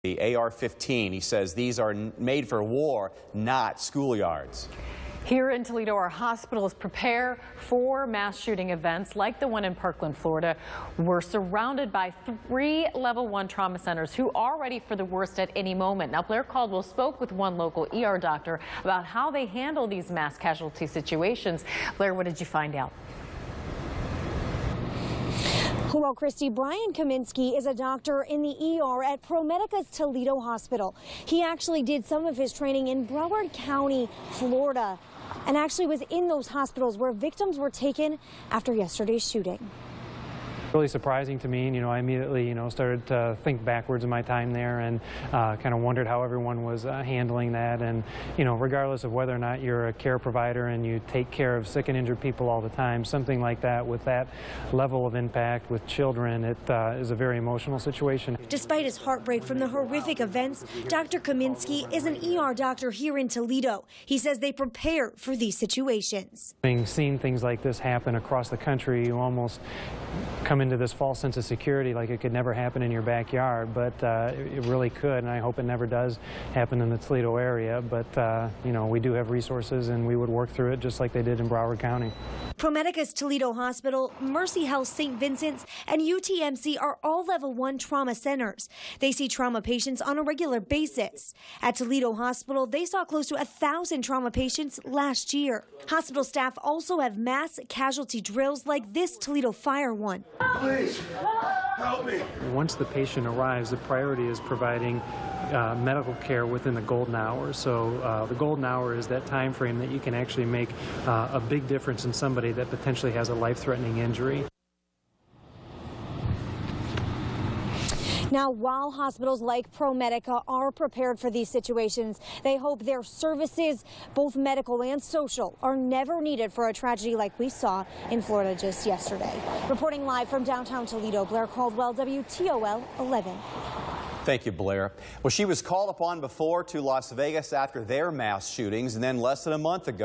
The AR-15, he says these are made for war, not schoolyards. Here in Toledo, our hospitals prepare for mass shooting events like the one in Parkland, Florida. We're surrounded by 3 level 1 trauma centers who are ready for the worst at any moment. Now, Blair Caldwell spoke with one local ER doctor about how they handle these mass casualty situations. Blair, what did you find out? Well, Christy, Brian Kaminski is a doctor in the ER at ProMedica Toledo Hospital. He actually did some of his training in Broward County, Florida, and actually was in those hospitals where victims were taken after yesterday's shooting. Really surprising to me, and I immediately, started to think backwards in my time there and kind of wondered how everyone was handling that. And, regardless of whether or not you're a care provider and you take care of sick and injured people all the time, something like that with that level of impact with children, it is a very emotional situation. Despite his heartbreak from the horrific events, Dr. Kaminski is an ER doctor here in Toledo. He says they prepare for these situations. Seeing things like this happen across the country, you almost come into this false sense of security like it could never happen in your backyard, but it really could, and I hope it never does happen in the Toledo area. But we do have resources, and we would work through it just like they did in Broward County. ProMedica's Toledo Hospital, Mercy Health St. Vincent's, and UTMC are all level 1 trauma centers. They see trauma patients on a regular basis. At Toledo Hospital, they saw close to 1,000 trauma patients last year. Hospital staff also have mass casualty drills like this Toledo fire one. Please, help me. Once the patient arrives, the priority is providing medical care within the golden hour. So the golden hour is that time frame that you can actually make a big difference in somebody that potentially has a life-threatening injury. Now, while hospitals like ProMedica are prepared for these situations, they hope their services, both medical and social, are never needed for a tragedy like we saw in Florida just yesterday. Reporting live from downtown Toledo, Blair Caldwell, WTOL 11. Thank you, Blair. Well, she was called upon before to Las Vegas after their mass shootings, and then less than a month ago,